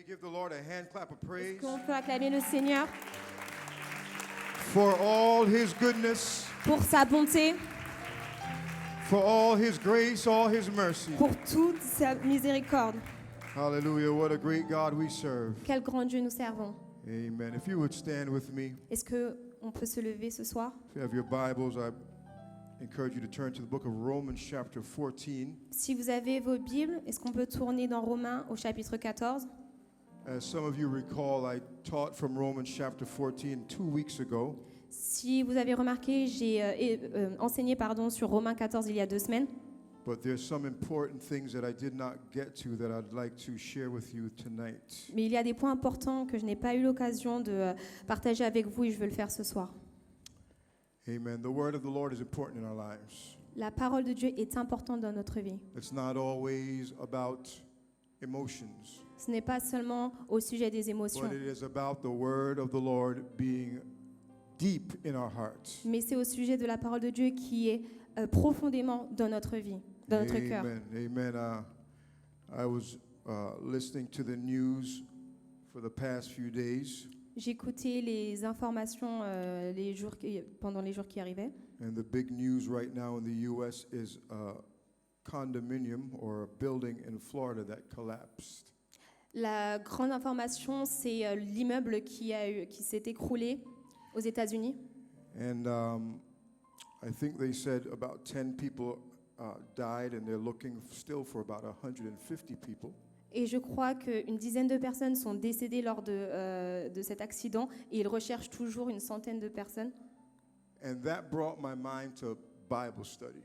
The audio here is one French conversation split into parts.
we give the Lord a hand clap of Est-ce praise qu'on peut acclamer le Seigneur for all His goodness, pour sa bonté, for all His grace, all His mercy. pour toute sa miséricorde? Hallelujah. What a great God we serve. Quel grand Dieu nous servons. Amen. If you would stand with me, Est-ce qu'on peut se lever ce soir? if you have your Bibles, I encourage you to turn to the book of Romans chapter 14. Si vous avez vos Bibles, est-ce qu'on peut tourner dans Romains au chapitre 14? As some of you recall, I taught from Romans chapter 14 2 weeks ago. Si vous avez remarqué, j'ai enseigné sur Romains 14 il y a 2 semaines. But there's some important things that I did not get to that I'd like to share with you tonight. Mais il y a des points importants que je n'ai pas eu l'occasion de partager avec vous et je veux le faire ce soir. Amen. The word of the Lord is important in our lives. La parole de Dieu est importante dans notre vie. It's not always about emotions, Ce n'est pas seulement au sujet des émotions, but it is about the word of the Lord being deep in our hearts. mais c'est au sujet de la parole de Dieu qui est profondément dans notre vie, dans notre cœur. Amen. Amen. I was listening to the news for the past few days, J'écoutais les informations pendant les jours qui arrivaient. and the big news right now in the U.S. is a condominium or a building in Florida that collapsed. La grande information, c'est l'immeuble qui s'est écroulé aux États-Unis. And I think they said about 10 people died, and they're looking still for about 150 people. Et je crois qu'une dizaine de personnes sont décédées lors de cet accident et ils recherchent toujours une centaine de personnes. And that brought my mind to Bible study.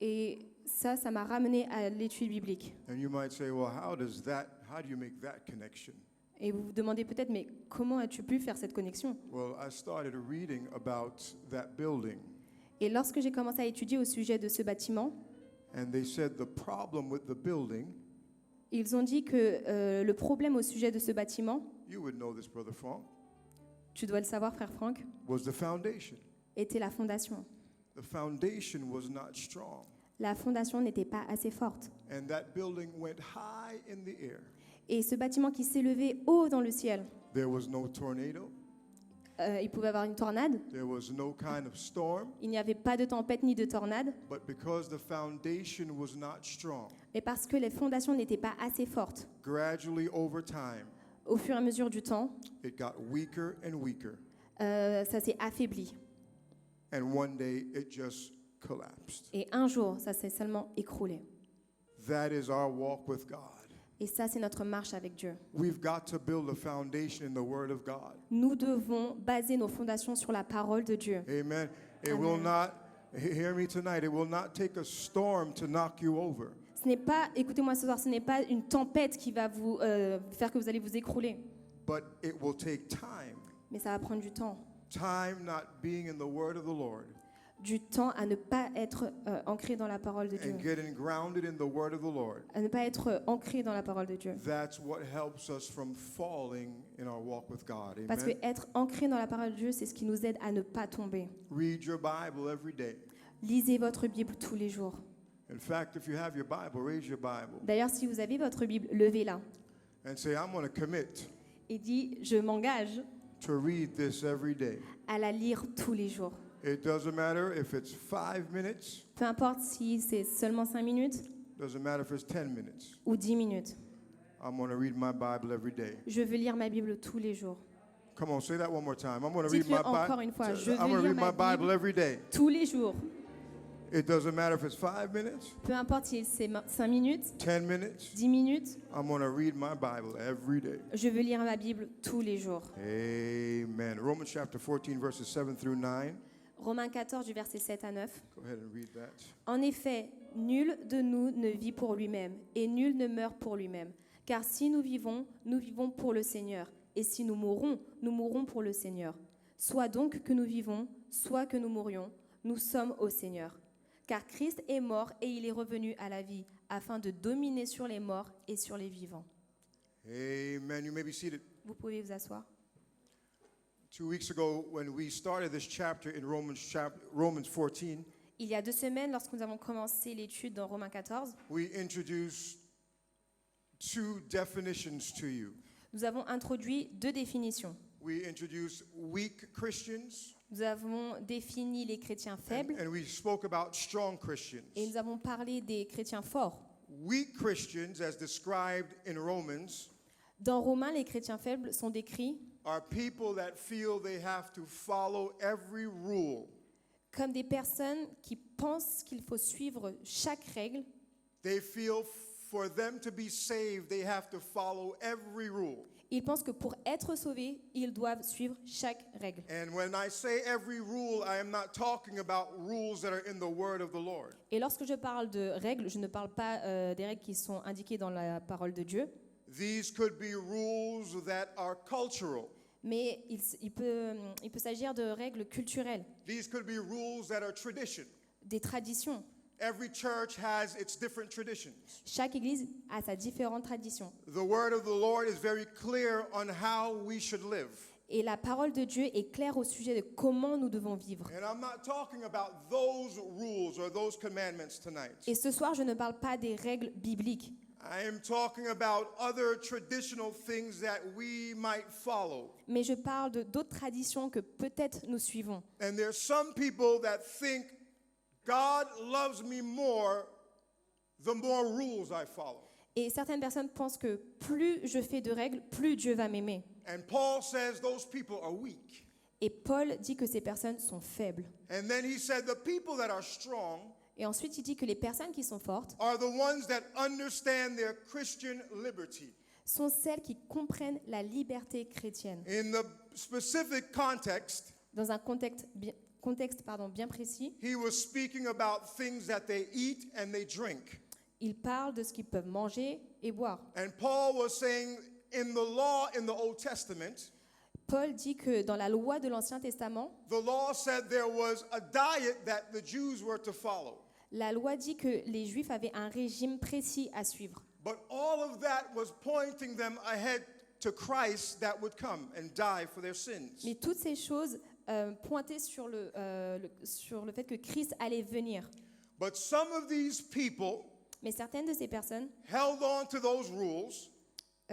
Et ça m'a ramené à l'étude biblique. And you might say, well, how do you make that connection? Et vous vous demandez peut-être, mais comment as-tu pu faire cette connexion? Well, I started reading about that building, Et lorsque j'ai commencé à étudier au sujet de ce bâtiment, and they said the problem with the building, ils ont dit que le problème au sujet de ce bâtiment, you would know this, Brother Frank, tu dois le savoir, frère Franck, was the foundation. était la fondation. The foundation was not strong, La fondation n'était pas assez forte. and that building went high in the air. Et ce bâtiment qui s'élevait haut dans le ciel, There was no tornado. il pouvait avoir une tornade. There was no kind of storm. Il n'y avait pas de tempête ni de tornade. But because the foundation was not strong, Mais parce que les fondations n'étaient pas assez fortes, gradually over time, au fur et à mesure du temps, it got weaker and weaker. ça s'est affaibli. And one day, it just collapsed. Et un jour, ça s'est seulement écroulé. That is our walk with God. Et ça, c'est notre marche avec Dieu. We've got to build a foundation in the Word of God. Nous devons baser nos fondations sur la parole de Dieu. Amen. It Amen. will not, hear me tonight, it will not take a storm to knock you over. Ce n'est pas, écoutez-moi ce soir, ce n'est pas une tempête qui va vous faire que vous allez vous écrouler. But it will take time. Mais ça va prendre du temps. Time not being in the Word of the Lord. Du temps à ne pas être ancré dans la parole de Dieu. And getting grounded in the Word of the Lord. À ne pas être ancré dans la parole de Dieu. That's what helps us from falling in our walk with God. Amen. Parce que être ancré dans la parole de Dieu, c'est ce qui nous aide à ne pas tomber. Read your Bible every day. Lisez votre Bible tous les jours. In fact, if you have your Bible, raise your Bible D'ailleurs, si vous avez votre Bible, levez-la and say, I'm going to commit et dis, je m'engage to read this every day. à la lire tous les jours. It doesn't matter if it's 5 minutes, Peu importe si c'est seulement 5 minutes doesn't matter if it's 10 minutes. ou 10 minutes. I'm going to read my Bible every day. Je veux lire ma Bible tous les jours. Come on, say that one more time. I'm going to read Dites-le my encore Bible. une fois. Je I'm veux going to lire read my ma Bible Bible every day. tous les jours. It doesn't matter if it's 5 minutes, Peu importe si c'est 5 minutes, 10 minutes. 10 minutes, I'm going to read my Bible every day. je veux lire ma Bible tous les jours. Amen. Romans chapter 14, verses 7 through 9. Romains 14 du verset 7 à 9. Go ahead and read that. En effet, nul de nous ne vit pour lui-même, et nul ne meurt pour lui-même. Car si nous vivons pour le Seigneur. Et si nous mourrons pour le Seigneur. Soit donc que nous vivons, soit que nous mourions, nous sommes au Seigneur. Car Christ est mort et il est revenu à la vie, afin de dominer sur les morts et sur les vivants. Amen. You may be seated. Vous pouvez vous asseoir. 2 weeks ago, when we started this chapter in Romans 14, Il y a 2 semaines, lorsque nous avons commencé l'étude dans Romains 14, we introduced two definitions to you. Nous avons introduit 2 définitions. We introduced weak Christians, Nous avons défini les chrétiens faibles and we spoke about strong Christians. et nous avons parlé des chrétiens forts. Weak Christians, as described in Romans, Dans Romains, les chrétiens faibles sont décrits are people that feel they have to follow every rule. comme des personnes qui pensent qu'il faut suivre chaque règle. They feel for them to be saved, they have to follow every rule. Ils pensent que pour être sauvés, ils doivent suivre chaque règle. And when I say every rule, I am not talking about rules that are in the word of the Lord. Et lorsque je parle de règles, je ne parle pas des règles qui sont indiquées dans la parole de Dieu, These could be rules that are cultural. mais il peut s'agir de règles culturelles, These could be rules that are tradition. des traditions. Every church has its different traditions. Chaque église a sa différente tradition. The word of the Lord is very clear on how we should live. Et la parole de Dieu est claire au sujet de comment nous devons vivre. And I'm not talking about those rules or those commandments tonight. Et ce soir, je ne parle pas des règles bibliques. I am talking about other traditional things that we might follow. Mais je parle d'autres traditions que peut-être nous suivons. And there's some people that think God loves me more the more rules I follow. Et certaines personnes pensent que plus je fais de règles, plus Dieu va m'aimer. And Paul says those people are weak. Et Paul dit que ces personnes sont faibles. And then he said the people that are strong Et ensuite, il dit que les personnes qui sont fortes are the ones that understand their Christian liberty. sont celles qui comprennent la liberté chrétienne. In the specific context, Dans un contexte bien précis, he was speaking about things that they eat and they drink. il parle de ce qu'ils peuvent manger et boire. And Paul was saying in the law in the Old Testament, Paul dit que dans la loi de l'Ancien Testament, the law said there was a diet that the Jews were to follow. la loi dit que les Juifs avaient un régime précis à suivre. But all of that was pointing them ahead to Christ that would come and die for their sins. Mais toutes ces choses pointaient sur le fait que Christ allait venir. But some of these people Mais certaines de ces personnes held on to those rules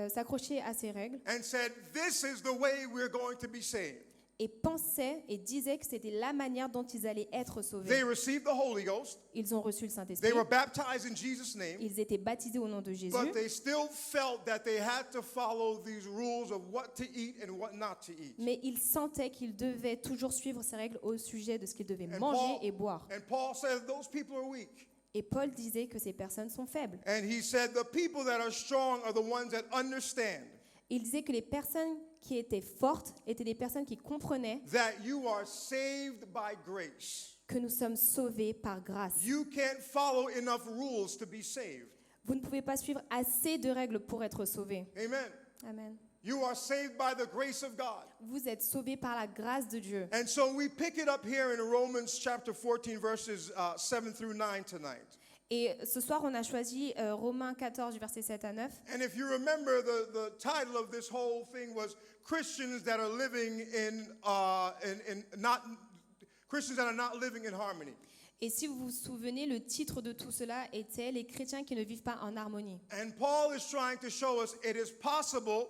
s'accrochaient à ces règles and said, this is the way we're going to be saved. et pensaient et disaient que c'était la manière dont ils allaient être They sauvés. received the Holy Ghost. Ils ont reçu le Saint-Esprit, They were baptized in Jesus' name. ils étaient baptisés au nom de Jésus, But they still felt that they had to follow these rules of what to eat and what not to eat. mais ils sentaient qu'ils devaient toujours suivre ces règles au sujet de ce qu'ils devaient And manger et boire. Paul says those people are weak. Et Paul disait que ces personnes sont faibles. And he said the people that are strong are the ones that understand Il disait que les personnes qui étaient fortes étaient des personnes qui comprenaient that you are saved by grace. que nous sommes sauvés par grâce. You can't follow enough rules to be saved. Vous ne pouvez pas suivre assez de règles pour être sauvés. Amen. Amen. You are saved by the grace of God. Vous êtes sauvés par la grâce de Dieu. And so we pick it up here in Romans chapter 14 verses 7 through 9 tonight. Et ce soir, on a choisi Romains 14, du verset 7 à 9. And if you remember, the title of this whole thing was Christians that are living Christians that are not living in harmony. Et si vous vous souvenez, le titre de tout cela était « Les chrétiens qui ne vivent pas en harmonie ». And Paul is trying to show us it is possible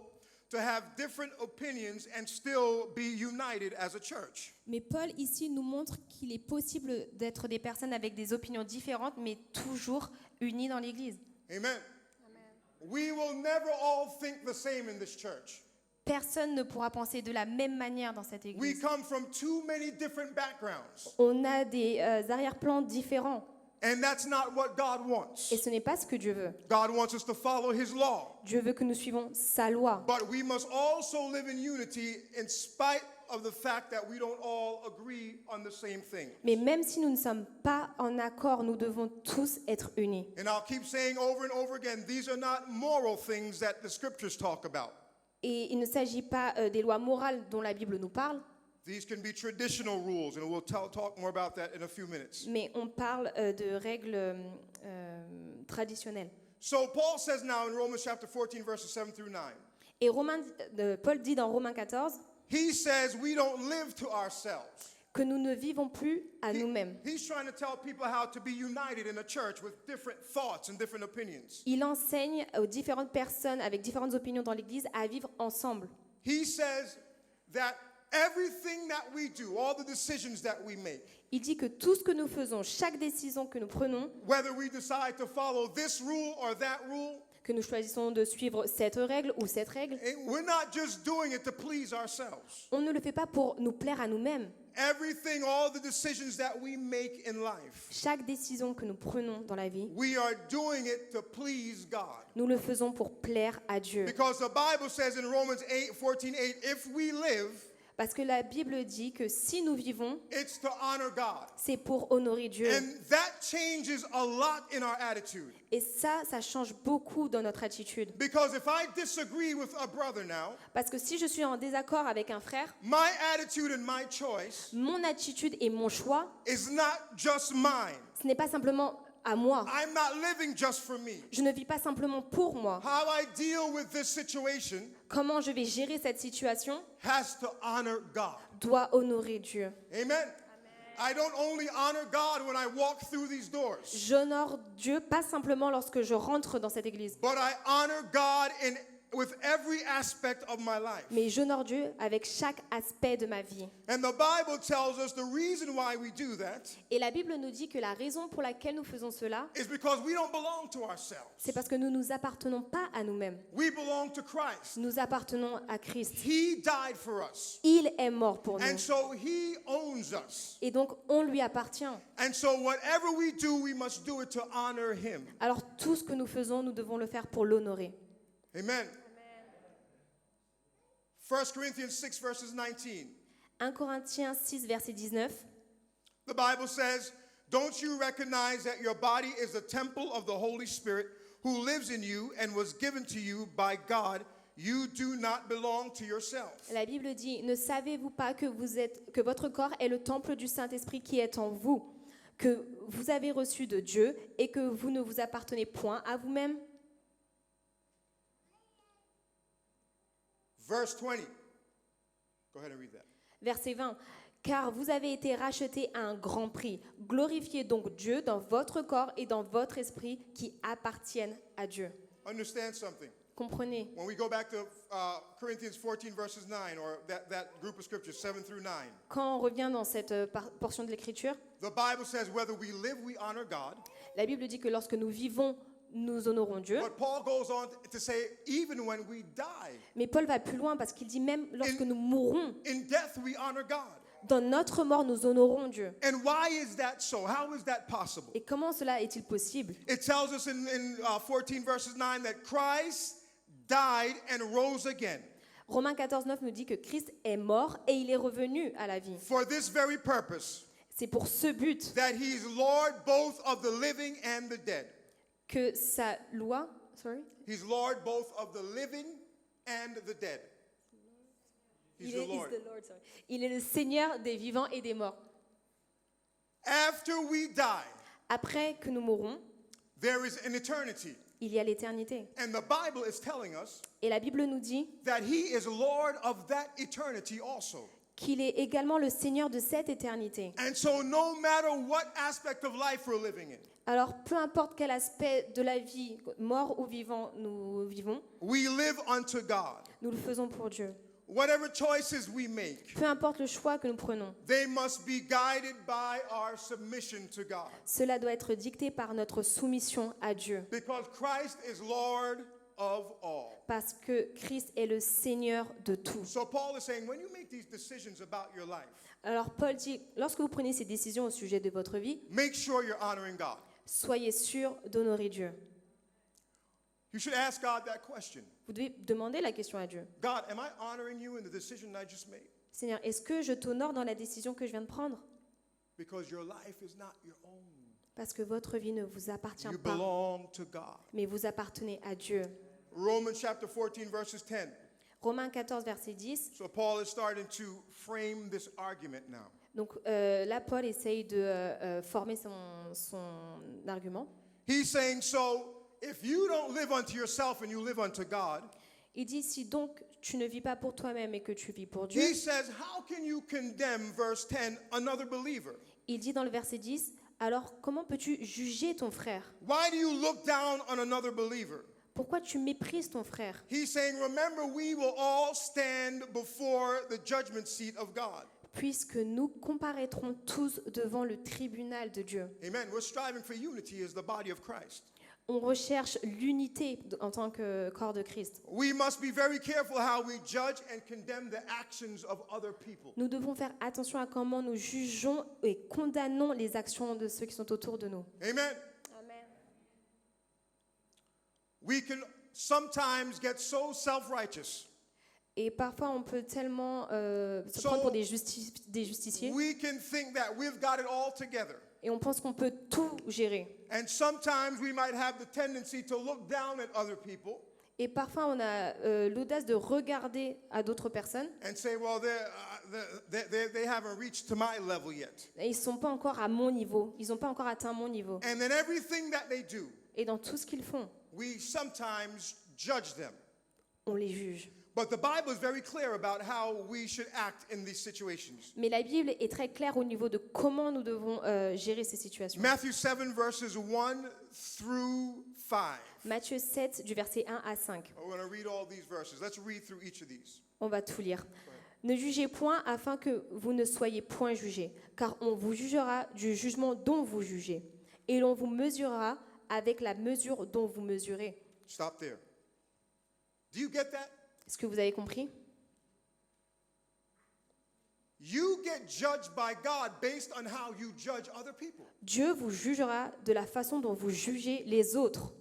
to have different opinions and still be united as a church. Mais Paul ici nous montre qu'il est possible d'être des personnes avec des opinions différentes, mais toujours unies dans l'Église. Amen. We will never all think the same in this church. Personne ne pourra penser de la même manière dans cette We Église. come from too many different backgrounds. On a des arrière-plans différents. And that's not what God wants. Et ce n'est pas ce que Dieu veut. God wants us to follow His law. Dieu veut que nous suivons sa loi. But we must also live in unity in spite of the fact that we don't all agree on the same thing. Mais même si nous ne sommes pas en accord, nous devons tous être unis. And I'll keep saying over and over again, these are not moral things that the scriptures talk about. Et il ne s'agit pas des lois morales dont la Bible nous parle, These can be traditional rules, and we'll talk more about that in a few minutes. mais on parle de règles traditionnelles. So Paul says now in Romans chapter 14, verses 7 through 9, Et Paul dit dans Romains 14 he says we don't live to ourselves. que nous ne vivons plus à nous-mêmes. He's trying to tell people how to be united in a church with different thoughts and different opinions. Il enseigne aux différentes personnes avec différentes opinions dans l'Église à vivre ensemble. He says that everything that we do, all the decisions that we make, Il dit que tout ce que nous faisons, chaque décision que nous prenons, whether we decide to follow this rule or that rule, que nous choisissons de suivre cette règle ou cette règle, we're not just doing it to please ourselves. on ne le fait pas pour nous plaire à nous-mêmes. Everything, all the decisions that we make in life, Chaque décision que nous prenons dans la vie, we are doing it to please God. nous le faisons pour plaire à Dieu. Because the Bible says in Romans 8:14, if we live, Parce que la Bible dit que si nous vivons, it's to honor God. c'est pour honorer Dieu. And that changes a lot in our attitude. Et ça change beaucoup dans notre attitude. Because if I disagree with a brother now, Parce que si je suis en désaccord avec un frère, my attitude and my choice mon attitude et mon choix, is not just mine. ce n'est pas simplement à moi. I'm not living just for me. Je ne vis pas simplement pour moi. How I deal with this situation Comment je vais gérer cette situation has to honor God. doit honorer Dieu. Amen. I don't only honor God when I walk through these doors, J'honore Dieu pas simplement lorsque je rentre dans cette église, but I honor God with every aspect of my life. mais j'honore Dieu avec chaque aspect de ma vie. And the Bible tells us the reason why we do that Et la Bible nous dit que la raison pour laquelle nous faisons cela, is because we don't belong to ourselves. c'est parce que nous ne nous appartenons pas à nous-mêmes. We belong to Christ. Nous appartenons à Christ. He died for us. Il est mort pour And nous. so he owns us. Et donc, on lui appartient. And so whatever we do, we must do it to honor him. Alors, tout ce que nous faisons, nous devons le faire pour l'honorer. Amen. 1 Corinthians 6 verses 19. 1 Corinthiens 6, verset 19. The Bible says, don't you recognize that your body is a temple of the Holy Spirit who lives in you and was given to you by God? You do not belong to yourself. La Bible dit, ne savez-vous pas que votre corps est le temple du Saint-Esprit qui est en vous, que vous avez reçu de Dieu et que vous ne vous appartenez point à vous-même? Verse 20. Go ahead and read that. Verset 20. Car vous avez été rachetés à un grand prix. Glorifiez donc Dieu dans votre corps et dans votre esprit qui appartiennent à Dieu. Understand something. Comprenez. When we go back to Corinthians 14 verses 9, or that group of scriptures, 7 through 9, Quand on revient dans cette portion de l'Écriture, the Bible says whether we live, we honor God. la Bible dit que lorsque nous vivons, nous honorons Dieu. But Paul goes on to say, even when we die, Mais Paul va plus loin parce qu'il dit même lorsque nous mourrons, in death we honor God. dans notre mort, nous honorons Dieu. And why is that so? How is that possible? Et comment cela est-il possible? It tells us in 14 verses 9 that Christ died and rose again. Romains 14, 9 nous dit que Christ est mort et il est revenu à la vie. For this very purpose, C'est pour ce but that he is Lord both of the living and the dead. que sa loi, He's Lord both of the living and the dead. He's the Lord. Il est le Seigneur des vivants et des morts. After we die, Après que nous mourrons, there is an eternity. il y a l'éternité. And the Bible is telling us Et la Bible nous dit that he is Lord of that eternity also. qu'il est également le Seigneur de cette éternité. And so no matter what aspect of life we're living in, Alors, peu importe quel aspect de la vie, mort ou vivant, nous vivons, we live unto God. nous le faisons pour Dieu. Whatever choices we make, Peu importe le choix que nous prenons, they must be guided by our submission to God. cela doit être dicté par notre soumission à Dieu. Because Christ is Lord of all. Parce que Christ est le Seigneur de tout. So Paul is saying, when you make these decisions about your life, Alors Paul dit, lorsque vous prenez ces décisions au sujet de votre vie, make sure you're honoring God. soyez sûrs d'honorer Dieu. You should ask God that question. Vous devez demander la question à Dieu. God, am I honoring you in the decision I just made? Seigneur, est-ce que je t'honore dans la décision que je viens de prendre? Because your life is not your own. Parce que votre vie ne vous appartient You pas, belong to God. mais vous appartenez à Dieu. Romans chapter 14 verses 10. Romains 14, verset 10. So Paul is starting to frame this argument now. Donc là, Paul essaye de former son argument. He's saying, so if you don't live unto yourself and you live unto God, Il dit, si donc tu ne vis pas pour toi-même et que tu vis pour Dieu, He says, how can you condemn, verse 10, another believer? il dit dans le verset 10, alors comment peux-tu juger ton frère? Why do you look down on another believer? Pourquoi tu méprises ton frère? He's saying, remember, we will all stand before the judgment seat of God. Puisque nous comparaîtrons tous devant le tribunal de Dieu. Amen. We're striving for unity as the body of Christ. On recherche l'unité en tant que corps de Christ. We must be very careful how we judge and condemn the actions of other people. Nous devons faire attention à comment nous jugeons et condamnons les actions de ceux qui sont autour de nous. Amen. Amen. We can sometimes get so self-righteous. Et parfois, on peut tellement se prendre pour des justiciers We can think that we've got it all together. et on pense qu'on peut tout gérer. And sometimes we might have the tendency to look down at other people Et parfois, on a l'audace de regarder à d'autres personnes and say, well, they haven't reached to my level yet. et ils ne sont pas encore à mon niveau. Ils n'ont pas encore atteint mon niveau. And then everything that they do, Et dans tout ce qu'ils font, we sometimes judge them. on les juge. But the Bible is very clear about how we should act in these situations. Mais la Bible est très claire au niveau de comment nous devons gérer ces situations. Matthew 7, verses 1 through 5. Matthieu 7, du verset 1 à 5. We're going to read all these verses. Let's read through each of these. On va tout lire. Ne jugez point afin que vous ne soyez point jugés, car on vous jugera du jugement dont vous jugez, et l'on vous mesurera avec la mesure dont vous mesurez. Stop there. Do you get that? Est-ce que vous avez compris? You get judged by God based on how you judge other people. Dieu vous jugera de la façon dont vous jugez les autres.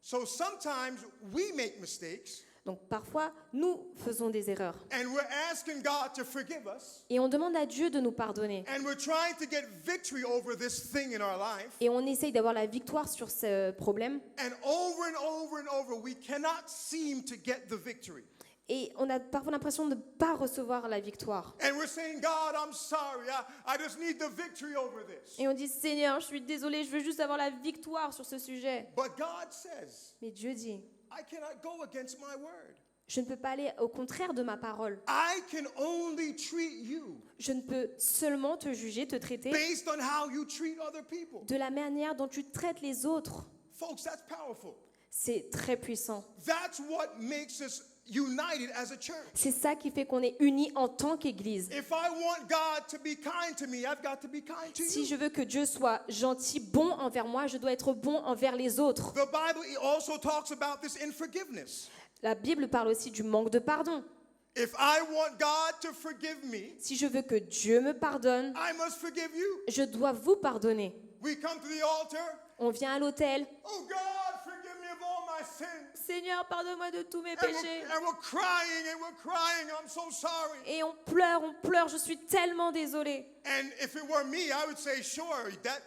So sometimes we make mistakes Donc parfois, nous faisons des erreurs. and we're asking God to forgive us Et on demande à Dieu de nous pardonner. and we're trying to get victory over this thing in our life. Et on essaye d'avoir la victoire sur ce problème. And over, we cannot seem to get the victory. Et on a parfois l'impression de ne pas recevoir la victoire. And we're saying, God, I'm sorry. I just need the victory over this. Et on dit, Seigneur, je suis désolé, je veux juste avoir la victoire sur ce sujet. But God says, Mais Dieu dit, I cannot go against my word. je ne peux pas aller au contraire de ma parole. I can only treat you Je ne peux seulement te juger, te traiter based on how you treat other people. de la manière dont tu traites les autres. Folks, that's powerful. C'est très puissant. That's what makes us united as a church. C'est ça qui fait qu'on est unis en tant qu'Église. If I want God to be kind to me, I've got to be kind to Si you. je veux que Dieu soit gentil, bon envers moi, je dois être bon envers les autres. The Bible also talks about this in forgiveness. La Bible parle aussi du manque de pardon. If I want God to forgive me, Si je veux que Dieu me pardonne, I must forgive you. je dois vous pardonner. We come to the altar. On vient à l'autel. Oh God, forgive me of all my sins. Seigneur, pardonne-moi de tous mes And péchés. we're crying and we're crying. I'm so sorry. Et on pleure, je suis tellement désolée. And if it were me, I would say, sure, that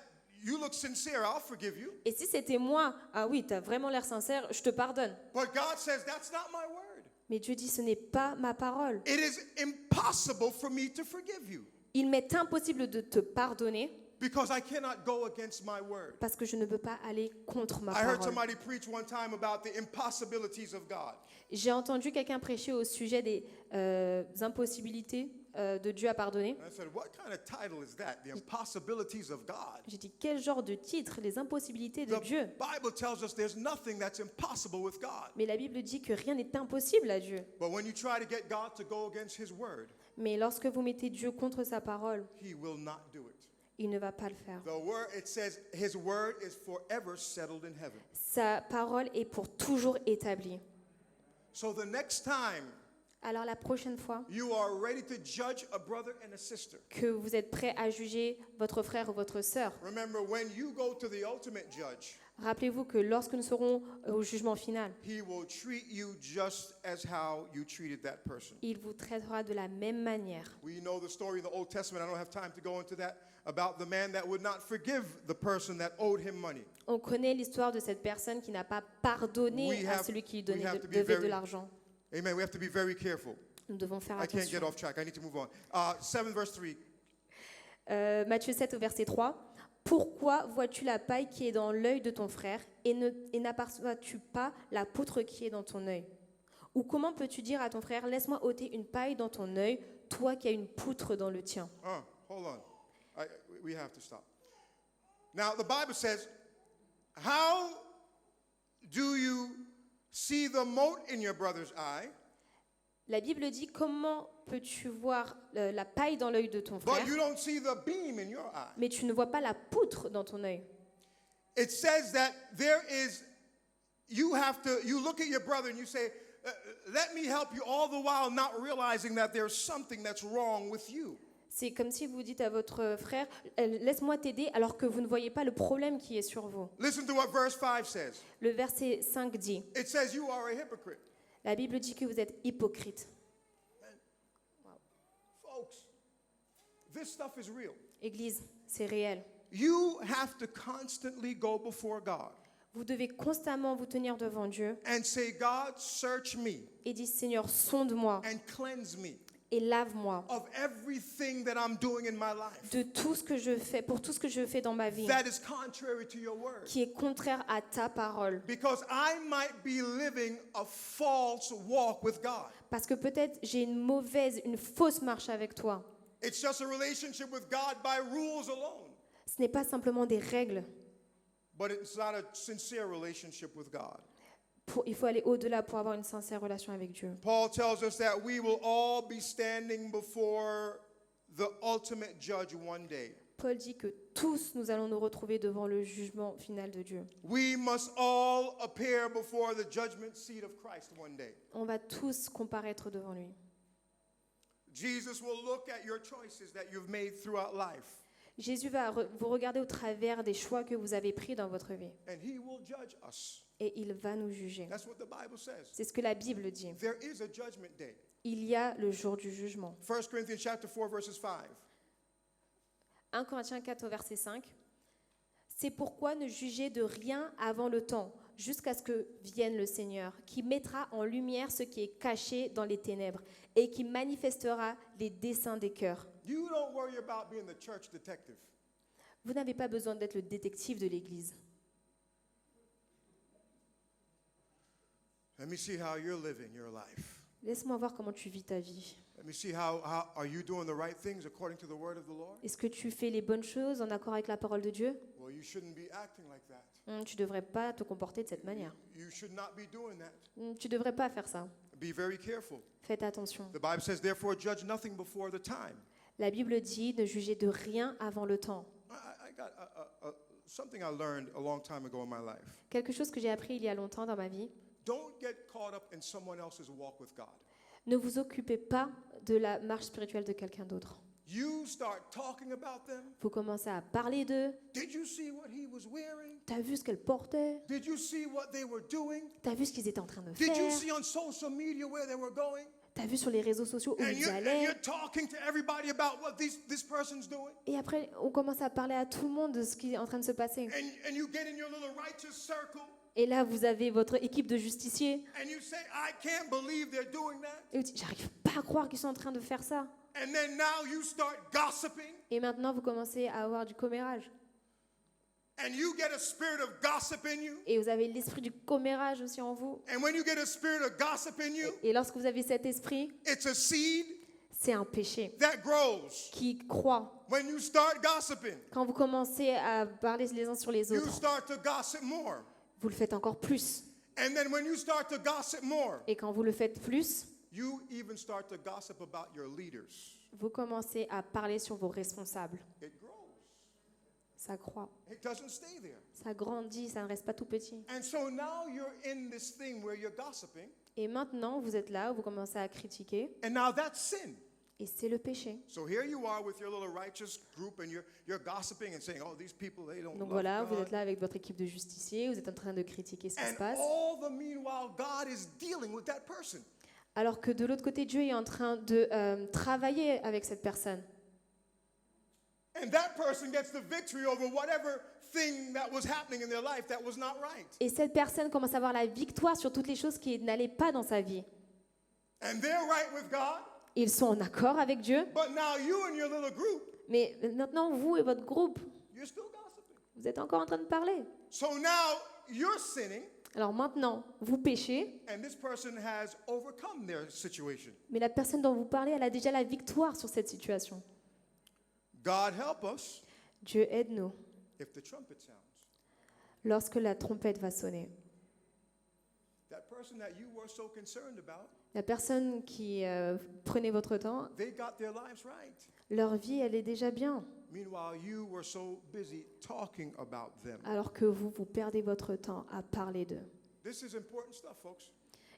you look sincere. I'll forgive you. Et si c'était moi, ah oui, t'as vraiment l'air sincère, je te pardonne. But God says that's not my word. Mais Dieu dit, ce n'est pas ma parole. It is impossible for me to forgive you Il m'est impossible de te pardonner because I cannot go against my word. parce que je ne peux pas aller contre ma I heard parole. somebody preach one time about the impossibilities of God. J'ai entendu quelqu'un prêcher au sujet des impossibilités de Dieu à pardonner. And I said, what kind of title is that? The impossibilities of God. J'ai dit, quel genre de titre, les impossibilités de The Dieu? Bible tells us there's nothing that's impossible with God. Mais la Bible dit que rien n'est impossible à Dieu. But when you try to get God to go against his word, Mais lorsque vous mettez Dieu contre sa parole, he will not do it. il ne va pas le faire. The word, it says his word is forever settled in heaven. Sa parole est pour toujours établie. So the next time Alors la prochaine fois you are ready to judge a brother and a sister, que vous êtes prêt à juger votre frère ou votre sœur, remember when you go to the ultimate judge, rappelez-vous que lorsque nous serons au jugement final, he will treat you just as how you treated that person. il vous traitera de la même manière. We know the story in the Old Testament. I don't have time to go into that, about the man that would not forgive the person that owed him money. On connaît l'histoire de cette personne qui n'a pas pardonné à celui qui lui devait de l'argent. Amen. We have to be very careful. Nous devons faire I can't get attention. off track. I need to move on. 7 verse 3. Matthieu 7 au verset 3. Pourquoi vois-tu la paille qui est dans l'œil de ton frère et n'aperçois-tu pas la poutre qui est dans ton œil? Ou comment peux-tu dire à ton frère, laisse-moi ôter une paille dans ton œil, toi qui as une poutre dans le tien? Hold on. We have to stop. Now, the Bible says, how do you see the mote in your brother's eye, La Bible dit, comment peux-tu voir la paille dans l'œil de ton frère, but you don't see the beam in your eye? mais tu ne vois pas la poutre dans ton œil? It says that you look at your brother and you say, let me help you, all the while not realizing that there's something that's wrong with you. C'est comme si vous dites à votre frère, laisse-moi t'aider, alors que vous ne voyez pas le problème qui est sur vous. Listen to what verse 5 says. Le verset 5 dit, It says you are a hypocrite. la Bible dit que vous êtes hypocrite. Folks, this stuff is real. Église, c'est réel. You have to constantly go before God Vous devez constamment vous tenir devant Dieu and say, God, search me et dire, Seigneur, sonde-moi and cleanse me et lave-moi of everything that I'm doing in my life de tout ce que je fais, pour tout ce que je fais dans ma vie, that is contrary to your word. qui est contraire à ta parole. Because I might be living a false walk with God. Parce que peut-être j'ai une fausse marche avec toi. It's just a relationship with God by rules alone. Ce n'est pas simplement des règles. But it's not a sincere relationship with God. Il faut aller au-delà pour avoir une sincère relation avec Dieu. Paul tells us that we will all be standing before the ultimate judge one day. Paul dit que tous nous allons nous retrouver devant le jugement final de Dieu. We must all appear before the judgment seat of Christ one day. On va tous comparaître devant lui. Jesus will look at your choices that you've made throughout life, Jésus va vous regarder au travers des choix que vous avez pris dans votre vie. and he will judge us. Et il va nous juger. That's what the Bible says. C'est ce que la Bible dit. There is a judgment day. Il y a le jour du jugement. 1 Corinthians chapter 4 verses 5. 1 Corinthiens 4 au verset 5. C'est pourquoi ne jugez de rien avant le temps, jusqu'à ce que vienne le Seigneur, qui mettra en lumière ce qui est caché dans les ténèbres et qui manifestera les desseins des cœurs. You don't worry about being the church detective. Vous n'avez pas besoin d'être le détective de l'Église. Let me see how you're living your life. Laisse-moi voir comment tu vis ta vie. Let me see how are you doing the right things according to the word of the Lord? Est-ce que tu fais les bonnes choses en accord avec la parole de Dieu? Well, you shouldn't be acting like that. Tu ne devrais pas te comporter de cette manière. You should not be doing that. Tu ne devrais pas faire ça. Be very careful. Faites attention. The Bible says, therefore, judge nothing before the time. La Bible dit ne jugez de rien avant le temps. I got something I learned a long time ago in my life. Quelque chose que j'ai appris il y a longtemps dans ma vie. Don't get caught up in someone else's walk with God. Ne vous occupez pas de la marche spirituelle de quelqu'un d'autre. You start talking about them. Vous commencez à parler d'eux. Did you see what he was wearing? T'as vu ce qu'elle portait? Did you see what they were doing? T'as vu ce qu'ils étaient en train de Did you faire? see on social media where they were going? T'as vu sur les réseaux sociaux où And ils you're allaient? talking to everybody about what this person's doing. Et après, on commence à parler à tout le monde de ce qui est en train de se passer. And you get in your little righteous circle Et là, vous avez votre équipe de justiciers. and you say, I can't believe they're doing that. Et vous dites, j'arrive pas à croire qu'ils sont en train de faire ça. And then now you start gossiping Et maintenant, vous commencez à avoir du commérage. and you get a spirit of gossip in you. Et vous avez l'esprit du commérage aussi en vous. And when you get a spirit of gossip in you, Et lorsque vous avez cet esprit, it's a seed c'est un péché that grows. qui croît. When you start gossiping, Quand vous commencez à parler les uns sur les you autres, start to gossip more. vous le faites encore plus. And then when you start to gossip more, Et quand vous le faites plus, you even start to gossip about your leaders. vous commencez à parler sur vos responsables. It grows. Ça croît. It doesn't stay there. Ça grandit, ça ne reste pas tout petit. And so now you're in this thing where you're gossiping, Et maintenant, vous êtes là, vous commencez à critiquer. and now that's sin. Et c'est le péché. So here you are with your little righteous group, and you're gossiping and saying, "Oh, these people, they don't Donc love voilà, vous God." êtes là avec votre équipe de justiciers, vous êtes en train de critiquer ce qui se And passe. all the meanwhile, God is dealing with that person. Alors que de l'autre côté, Dieu est en train de travailler avec cette personne. And that person gets the victory over whatever thing that was happening in their life that was not right. Et cette personne commence à avoir la victoire sur toutes les choses qui n'allaient pas dans sa vie. And they're right with God, Ils sont en accord avec Dieu, but now you and your little group, mais maintenant, vous et votre groupe, you're still gossiping. vous êtes encore en train de parler. So now you're sinning, Alors maintenant, vous péchez, and this person has overcome their situation. mais la personne dont vous parlez, elle a déjà la victoire sur cette situation. God help us Dieu aide-nous if the trumpet sounds. lorsque la trompette va sonner. That person that you were so concerned about, La personne qui prenait votre temps, they got their lives right. leur vie, elle est déjà bien. Meanwhile, you were so busy talking about them. Alors que vous, vous perdez votre temps à parler d'eux. This is important stuff, folks.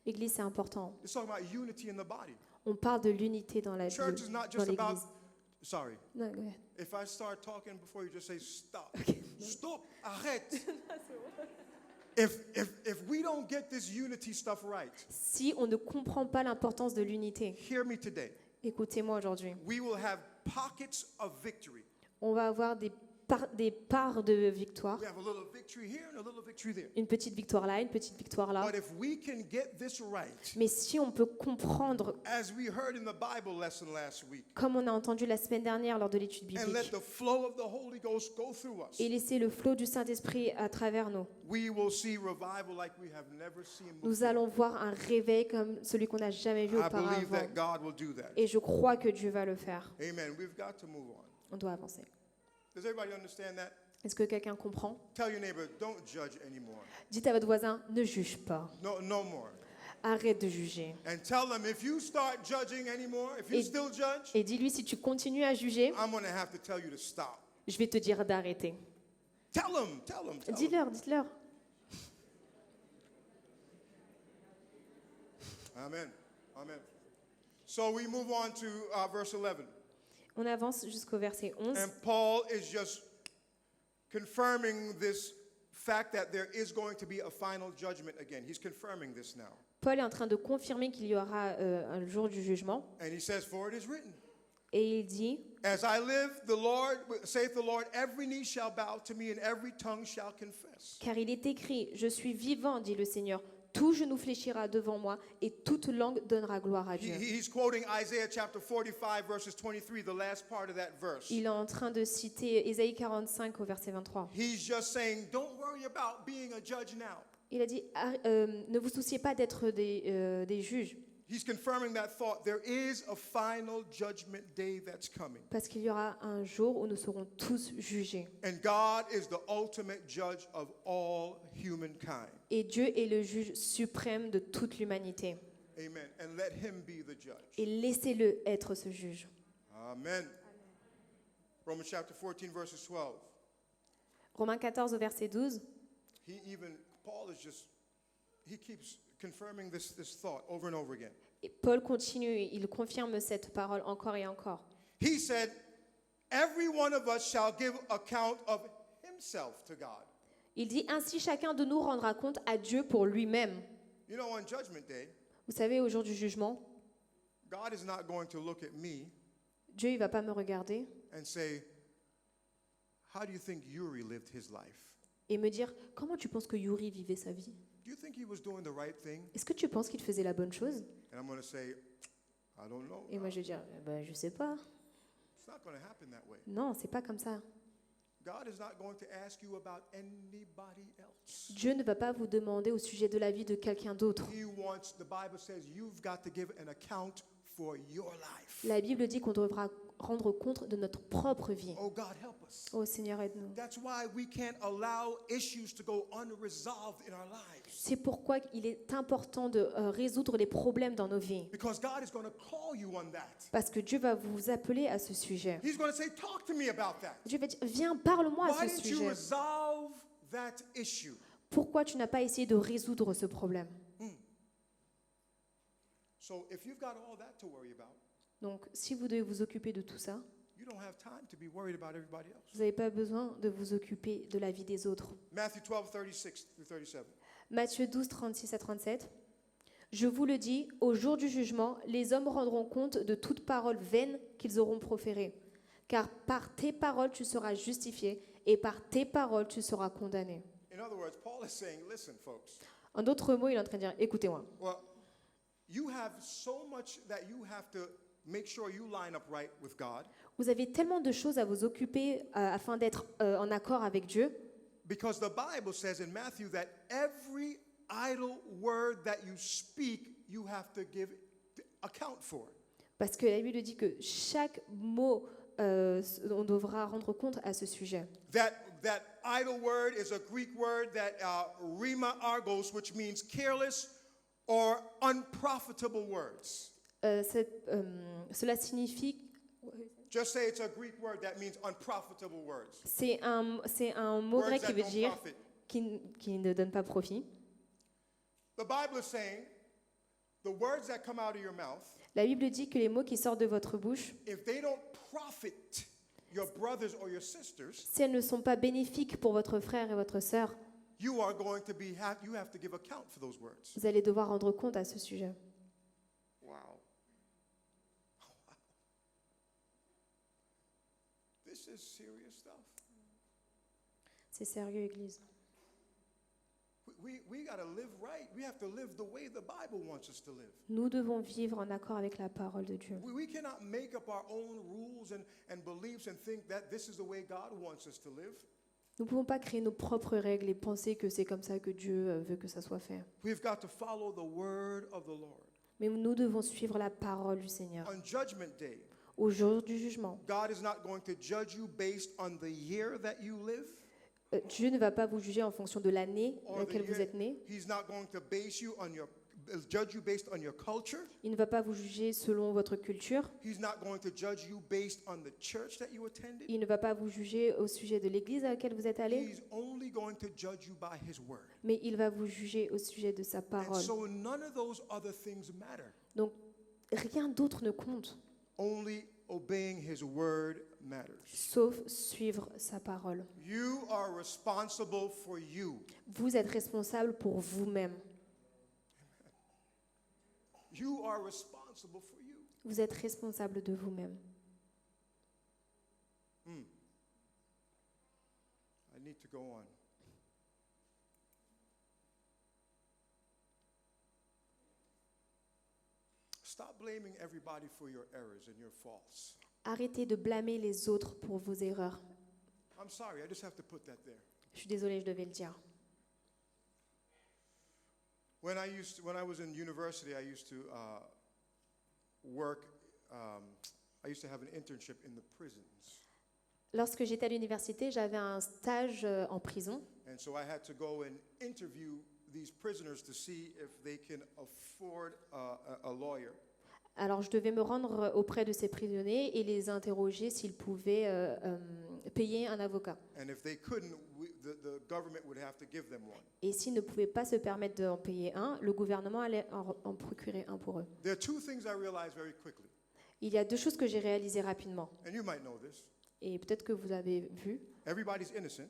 Église, c'est important. It's talking about unity in the body. On parle de l'unité dans la Church is not dans just about, l'église. sorry, Non, go ahead. if I start talking before you just say stop. Okay. Stop, arrête. If we don't get this unity stuff right, Si on ne comprend pas l'importance de l'unité, hear me today. écoutez-moi aujourd'hui, We will have pockets of victory. on va avoir des parts de victoire. We have a little victory here and a little victory there. Une petite victoire là, une petite victoire là. But if we can get this right, Mais si on peut comprendre, as we heard in the Bible lesson last week, comme on a entendu la semaine dernière lors de l'étude and let biblique, the flow of the Holy Ghost go through us, et laisser le flot du Saint-Esprit à travers nous, we will see revival like we have never seen nous before. allons voir un réveil comme celui qu'on n'a jamais vu I believe auparavant. that God will do that. Et je crois que Dieu va le faire. Amen. We've got to move on. On doit avancer. Does everybody understand that? Est-ce que quelqu'un comprend? Tell your neighbor, don't judge anymore. Dites à votre voisin, ne juge pas. No more. Arrête de juger. And tell them if you start judging anymore, if you Et- still judge, Et dis-lui, si tu continues à juger, I'm going to have to tell you to stop. je vais te dire d'arrêter. Tell them, tell them, tell them. Dis-leur, dites-leur. Amen. Amen. So we move on to verse 11. On avance jusqu'au verset 11. And Paul is just confirming this fact that there is going to be a final judgment again. He's confirming this now. Paul est en train de confirmer qu'il y aura un jour du jugement. And he says, for it is written, Et il dit, as I live, the Lord, saith the Lord, every knee shall bow to me and every tongue shall confess. car il est écrit, je suis vivant, dit le Seigneur, tout genou fléchira devant moi et toute langue donnera gloire à Dieu. He's quoting Isaiah chapter 45, verses 23, the last part of that verse. Il est en train de citer Ésaïe 45 au verset 23. He's just saying, don't worry about being a judge now. Il a dit, ne vous souciez pas d'être des juges, He's confirming that thought. There is a final judgment day that's coming. parce qu'il y aura un jour où nous serons tous jugés. And God is the ultimate judge of all humankind. Et Dieu est le juge suprême de toute l'humanité. Amen. And let him be the judge. Et laissez-le être ce juge. Amen. Romans chapter 14, verses 12. Romains 14 au verset 12. Paul is just, he keeps confirming this thought over and over again. Et Paul continue, il confirme cette parole encore et encore. He said, every one of us shall give account of himself to God. Il dit, ainsi chacun de nous rendra compte à Dieu pour lui-même. You know, on Judgment Day, Vous savez, au jour du jugement, God is not going to look at me Dieu il va pas me regarder and say, how do you think Uri lived his life? et me dire, comment tu penses que Yuri vivait sa vie? Do you think he was doing the right thing? Est-ce que tu penses qu'il faisait la bonne chose? And I'm going to say, I don't know. Et moi je vais dire, je sais pas. It's not going to happen that way. Non, c'est pas comme ça. God is not going to ask you about anybody else. Dieu ne va pas vous demander au sujet de la vie de quelqu'un d'autre. He wants, the Bible says, you've got to give an account for your life. La Bible dit qu'on devra rendre compte de notre propre vie. Oh God, help us. Oh Seigneur, aide-nous. That's why we can't allow issues to go unresolved in our lives. C'est pourquoi il est important de résoudre les problèmes dans nos vies. Because God is going to call you on that. Parce que Dieu va vous appeler à ce sujet. He's going to say, talk to me about that. Dieu va dire, viens, parle-moi Why à ce didn't you sujet. resolve that issue? Pourquoi tu n'as pas essayé de résoudre ce problème? So if you've got all that to worry about, Donc, si vous devez vous occuper de tout ça, you don't have time to be worried about everybody else. vous n'avez pas besoin de vous occuper de la vie des autres. Matthew 12, 36 through 37. Matthieu 12, 36 à 37. Je vous le dis, au jour du jugement, les hommes rendront compte de toute parole vaine qu'ils auront proférée. Car par tes paroles tu seras justifié et par tes paroles tu seras condamné. In other words, Paul is saying, listen, folks, En d'autres mots, il est en train de dire, écoutez-moi, well, you have so much that you have to make sure you line up right with God, vous avez tellement de choses à vous occuper afin d'être en accord avec Dieu, because the Bible says in Matthew that every idle word that you speak, you have to give account for. Parce que la Bible dit que chaque mot, on devra rendre compte à ce sujet. That idle word is a Greek word that rima argos, which means careless or unprofitable words. Cela signifie, Just say it's a Greek word that means unprofitable words. c'est un mot Words grec qui that veut don't dire profit. qui ne donne pas profit. The Bible is saying the words that come out of your mouth, La Bible dit que les mots qui sortent de votre bouche, if they don't profit your brothers or your sisters, si elles ne sont pas bénéfiques pour votre frère et votre sœur, you are going to be you have to give account for those words. vous allez devoir rendre compte à ce sujet. Wow. This is serious stuff. C'est sérieux, Église. We got to live right. We have to live the way the Bible wants us to live. Nous devons vivre en accord avec la parole de Dieu. We cannot make up our own rules and beliefs and think that this is the way God wants us to live. Nous ne pouvons pas créer nos propres règles et penser que c'est comme ça que Dieu veut que ça soit fait. We've got to follow the word of the Lord. Mais nous devons suivre la parole du Seigneur. On Judgment Day, Au jour du jugement, God is not going to judge you based on the year that you live. Dieu ne va pas vous juger en fonction de l'année dans Or the laquelle vous year. êtes né. He's not going to judge you based on your culture. Il ne va pas vous juger selon votre culture. He's not going to judge you based on the church that you attended. Il ne va pas vous juger au sujet de l'église à laquelle vous êtes allé. He's only going to judge you by his word. Mais il va vous juger au sujet de sa And parole. so none of those other things matter. Donc, rien d'autre ne compte, Only obeying his word matters. sauf suivre sa parole. You are responsible for you. Vous êtes responsable pour vous-même. You are responsible for you. Vous êtes responsable de vous-même. I need to go on. Stop blaming everybody for your errors and your faults. Arrêtez de blâmer les autres pour vos erreurs. I'm sorry, I just have to put that there. Je suis désolée, je devais le dire. When I was in university, I used to work. I used to have an internship in the prisons, Lorsque j'étais à l'université, j'avais un stage en prison. and so I had to go and interview these prisoners to see if they can afford a lawyer. Alors, je devais me rendre auprès de ces prisonniers et les interroger s'ils pouvaient payer un avocat. And if they couldn't, the government would have to give them one. Et s'ils ne pouvaient pas se permettre d'en payer un, le gouvernement allait en procurer un pour eux. There are two things I realized very quickly, Il y a deux choses que j'ai réalisées rapidement. and you might know this. Et peut-être que vous avez vu, Everybody's innocent.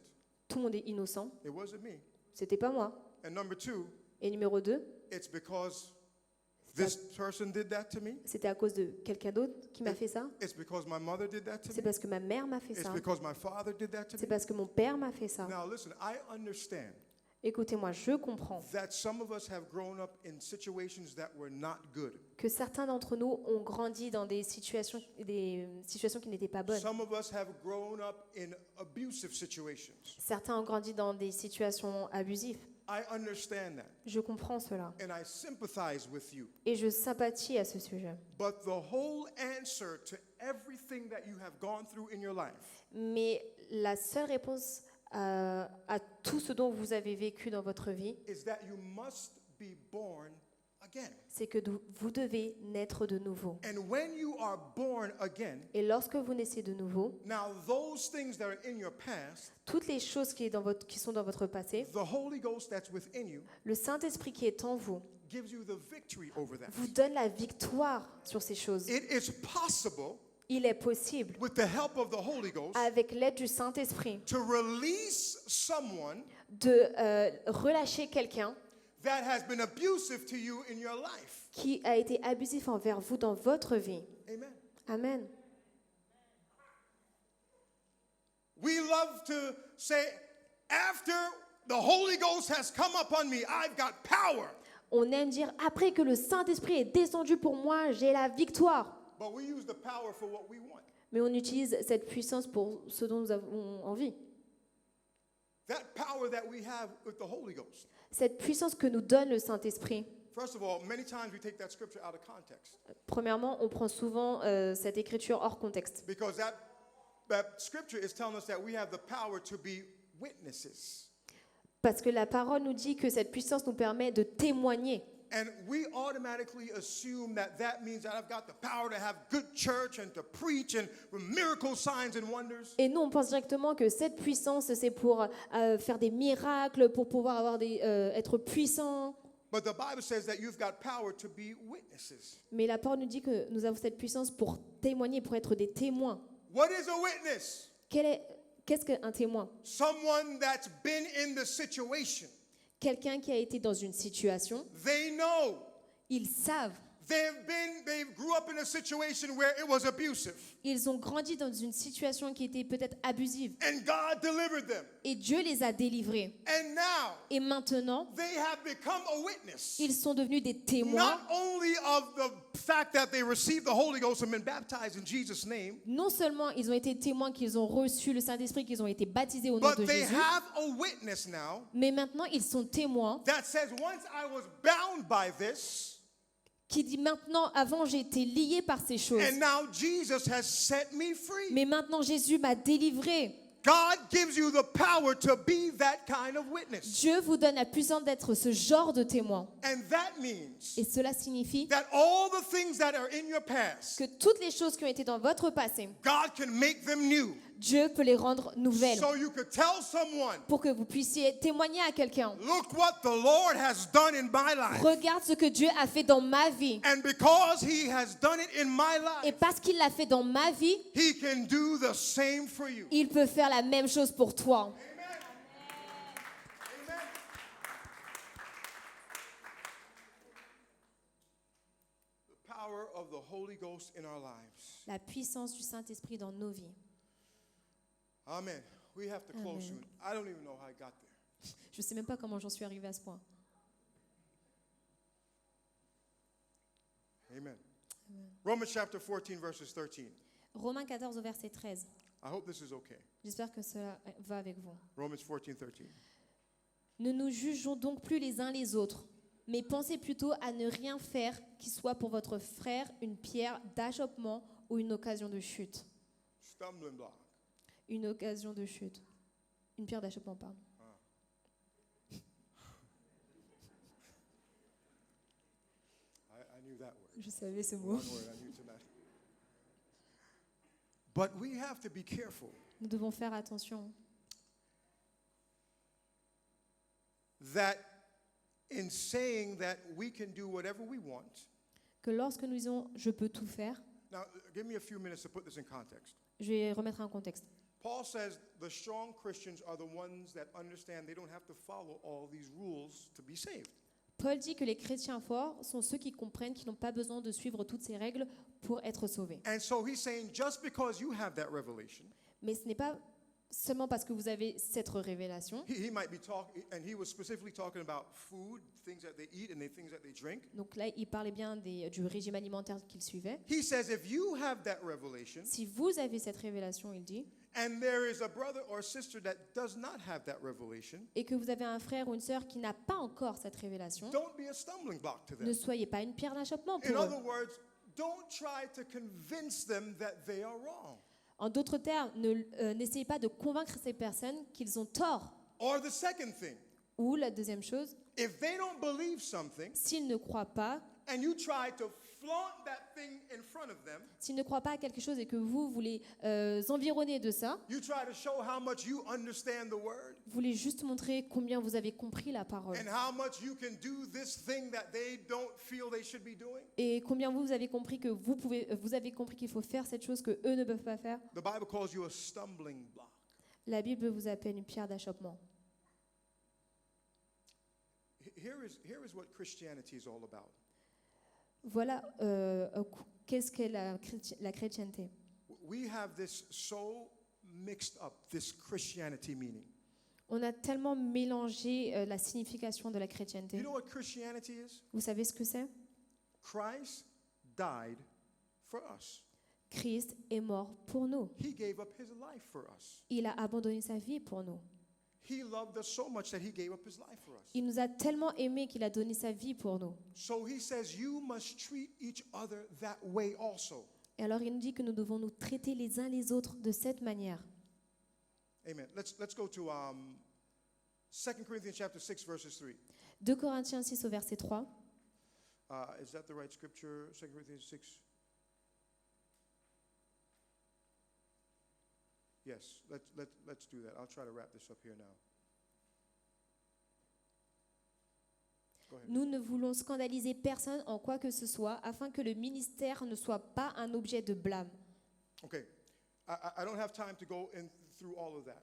tout le monde est innocent. It wasn't me. C'était pas moi. And number two, Et numéro 2, it's because this person did that to me. c'était à cause de quelqu'un d'autre qui m'a fait ça. It's because my mother did that to C'est me. parce que ma mère m'a fait It's ça. because my father did that to C'est me. parce que mon père m'a fait ça. Now listen, I understand Écoutez-moi, je comprends that some of us have grown up in situations that were not good. que certains d'entre nous ont grandi dans des situations qui n'étaient pas bonnes. Some of us have grown up in abusive situations. Certains ont grandi dans des situations abusives. I understand that, Je comprends cela. and I sympathize with you. Et je sympathie à ce sujet. But the whole answer to everything that you have gone through in your life Mais la seule réponse à tout ce dont vous avez vécu dans votre vie, is that you must be born again. c'est que vous devez naître de nouveau. And when you are born again, Et lorsque vous naissez de nouveau, now those things that are in your past, toutes les choses qui sont dans votre passé, the Holy Ghost that's within you le Saint-Esprit qui est en vous, gives you the victory over that. vous donne la victoire sur ces choses. It is possible, Il est possible, with the help of the Holy Ghost, avec l'aide du Saint-Esprit, to release someone de relâcher quelqu'un that has been abusive to you in your life. qui a été abusif envers vous dans votre vie. Amen. Amen. We love to say, after the Holy Ghost has come upon me, I've got power. On aime dire, après que le Saint-Esprit est descendu pour moi, j'ai la victoire. But we use the power for what we want. Mais on utilise cette puissance pour ce dont nous avons envie. That power that we have with the Holy Ghost Cette puissance que nous donne le Saint-Esprit. First of all, many times we take that scripture out of context Premièrement, on prend souvent cette écriture hors contexte. because that scripture is telling us that we have the power to be witnesses. Parce que la parole nous dit que cette puissance nous permet de témoigner. And we automatically assume that that means that I've got the power to have good church and to preach and miracle signs and wonders. Et nous, on pense directement que cette puissance, c'est pour faire des miracles, pour pouvoir être puissant. But the Bible says that you've got power to be witnesses. Mais la parole nous dit que nous avons cette puissance pour témoigner, pour être des témoins. What is a witness? Qu'est-ce qu'un témoin? Someone that's been in the situation. Quelqu'un qui a été dans une situation, They know. ils savent. They grew up in a situation where it was abusive. Ils ont grandi dans une situation qui était peut-être abusive. And God delivered them. Et Dieu les a délivrés. And now Et maintenant, they have become a witness. ils sont devenus des témoins, Not only of the fact that they received the Holy Ghost and been baptized in Jesus' name, non seulement ils ont été témoins qu'ils ont reçu le Saint-Esprit, qu'ils ont été baptisés au nom but de they Jésus, have a witness now mais maintenant ils sont témoins that says, once I was bound by this, qui dit maintenant, avant j'ai été lié par ces choses, and now Jesus has set me free. mais maintenant Jésus m'a délivré. God gives you the power to be that kind of witness. Dieu vous donne la puissance d'être ce genre de témoin. And that means Et cela signifie that all the things that are in your past, que toutes les choses qui ont été dans votre passé, God can make them new. Dieu peut les rendre nouvelles So you could tell someone, pour que vous puissiez témoigner à quelqu'un. look what the Lord has done in my life. Regarde ce que Dieu a fait dans ma vie. And because he has done it in my Et life, parce qu'il l'a fait dans ma vie, he can do the same for you. il peut faire la même chose pour toi. The power of the Holy Ghost in our lives. La puissance du Saint-Esprit dans nos vies. Amen. We have to close Amen. soon. I don't even know how I got there. Je ne sais même pas comment j'en suis arrivée à ce point. Amen. Romans chapter 14, verses 13. Romains 14 au verset 13. I hope this is okay. J'espère que cela va avec vous. Romans 14, 13. Ne nous jugeons donc plus les uns les autres, mais pensez plutôt à ne rien faire qui soit pour votre frère une pierre d'achoppement ou une occasion de chute. Stumbling block. Une occasion de chute. Une pierre d'achoppement, pardon. I knew that word. Je savais ce mot. One word I knew tonight. But we have to be careful Nous devons faire attention that in saying that we can do whatever we want. que lorsque nous disons « je peux tout faire Now, give me a few minutes to put this in context. », je vais remettre un contexte. Paul says the strong Christians are the ones that understand they don't have to follow all these rules to be saved. Paul dit que les chrétiens forts sont ceux qui comprennent qu'ils n'ont pas besoin de suivre toutes ces règles pour être sauvés. And so he's saying just because you have that revelation, Mais ce n'est pas seulement parce que vous avez cette révélation. he might be talking, and he was specifically talking about food, things that they eat and the things that they drink. Donc là, il parlait bien du régime alimentaire qu'il suivait. He says if you have that revelation, Si vous avez cette révélation, il dit, and there is a brother or sister that does not have that revelation, et que vous avez un frère ou une sœur qui n'a pas encore cette révélation, don't be a stumbling block to ne them. soyez pas une pierre d'achoppement In pour eux. other words, don't try to convince them that they are wrong. En d'autres termes, n'essayez pas de convaincre ces personnes qu'ils ont tort. Or the second thing, Ou la deuxième chose, if they don't believe something s'ils ne croient pas, and you try to flaunt that thing in front of them, s'ils ne croient pas à quelque chose et que vous voulez environner de ça, you try to show how much you understand the word vous voulez juste montrer combien vous avez compris la parole and how much you can do this thing that they don't feel they should be doing. et combien vous avez compris que vous avez compris qu'il faut faire cette chose que eux ne peuvent pas faire. The Bible calls you a stumbling block. La Bible vous appelle une pierre d'achoppement. Here is what Christianity is all about. Voilà qu'est-ce qu'est la chrétienté. We have this so mixed up, this Christianity meaning. On a tellement mélangé la signification de la chrétienté. You know what Christianity is? Vous savez ce que c'est? Christ died for us. Christ est mort pour nous. He gave up his life for us. Il a abandonné sa vie pour nous. He loved us so much that he gave up his life for us. Il nous a tellement aimés qu'il a donné sa vie pour nous. So he says, you must treat each other that way also. Et alors il nous dit que nous devons nous traiter les uns les autres de cette manière. Amen. Let's go to 2 Corinthians chapter 6, verses 3. 2 Corinthiens 6 au verset 3. Is that the right scripture? 2 Corinthians 6. Yes, let's do that. I'll try to wrap this up here now. Go ahead. Nous ne voulons scandaliser personne en quoi que ce soit, afin que le ministère ne soit pas un objet de blâme. Okay, I don't have time to go through all of that.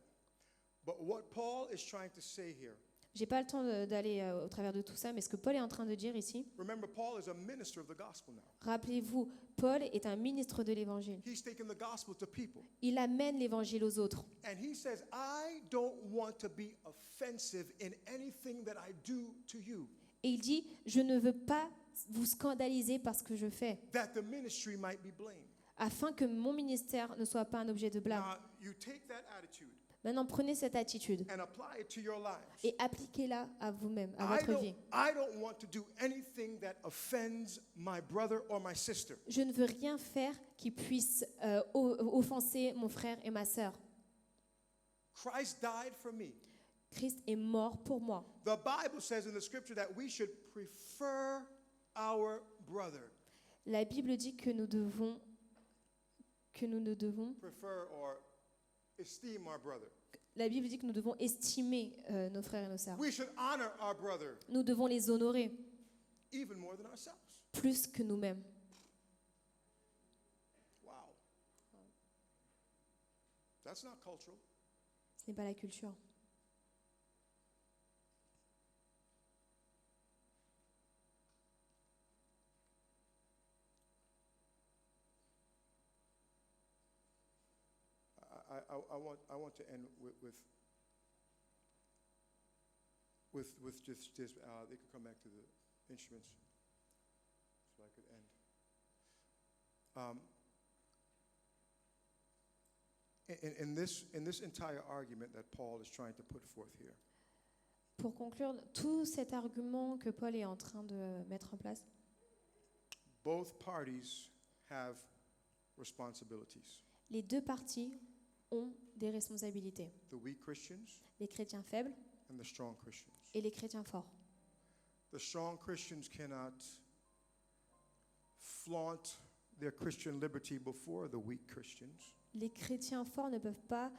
But what Paul is trying to say here, J'ai pas le temps d'aller au travers de tout ça, mais ce que Paul est en train de dire ici, remember, Paul is a minister of the gospel now. rappelez-vous, Paul est un ministre de l'évangile. He's taking the gospel to people. Il amène l'évangile aux autres. And he says, I don't want to be offensive in anything that I do to you, Et il dit, je ne veux pas vous scandaliser par ce que je fais, that the ministry might be blamed. afin que mon ministère ne soit pas un objet de blâme. Now, you take that attitude Maintenant, prenez cette attitude and apply it to your lives. et appliquez-la à vous-même, à votre vie. I don't want to do anything that offends my brother or my sister. Je ne veux rien faire qui puisse offenser mon frère et ma sœur. Christ died for me. Christ est mort pour moi. The Bible says in the scripture that we should prefer our brother. La Bible dit que nous ne devons Prefer or esteem our brother. La Bible dit que nous devons estimer nos frères et nos sœurs. We should honor our brother Nous devons les honorer even more than ourselves. plus que nous-mêmes. Wow. That's not cultural. Ce n'est pas la culture. I want to end with just this. They could come back to the instruments, so I could end. In this entire argument that Paul is trying to put forth here, Pour conclure, tout cet argument que Paul est en train de mettre en place, both parties have responsibilities. les deux parties ont des responsabilités. The weak Christians Les chrétiens faibles and the strong Christians. et les chrétiens forts. The strong Christians cannot flaunt their Christian liberty before the weak Christians. Les chrétiens forts ne peuvent pas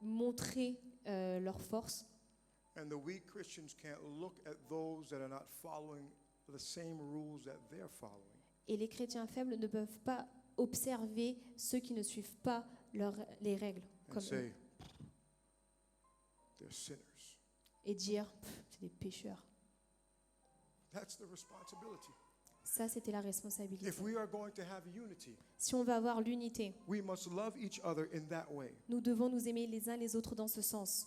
montrer leur force. And the weak Christians can't look at those that are not following the same rules that they're following. Et les chrétiens faibles ne peuvent pas observer ceux qui ne suivent pas les règles And comme eux, say, they're sinners. et dire c'est des pécheurs. That's the responsibility. Ça, c'était la responsabilité. If we are going to have unity, Si on veut avoir l'unité, we must love each other in that way. nous devons nous aimer les uns les autres dans ce sens.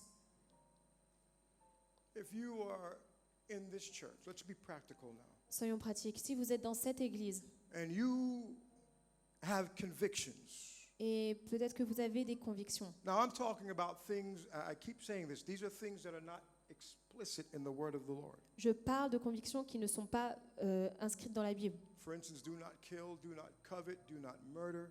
If you are in this church, let's be practical now, Soyons pratiques. Si vous êtes dans cette église and you have convictions. et peut-être que vous avez des convictions, Now I'm talking about things, I keep saying this, these are things that are not explicit in the word of the Lord. je parle de convictions qui ne sont pas inscrites dans la Bible. For instance, do not kill, do not covet, do not murder.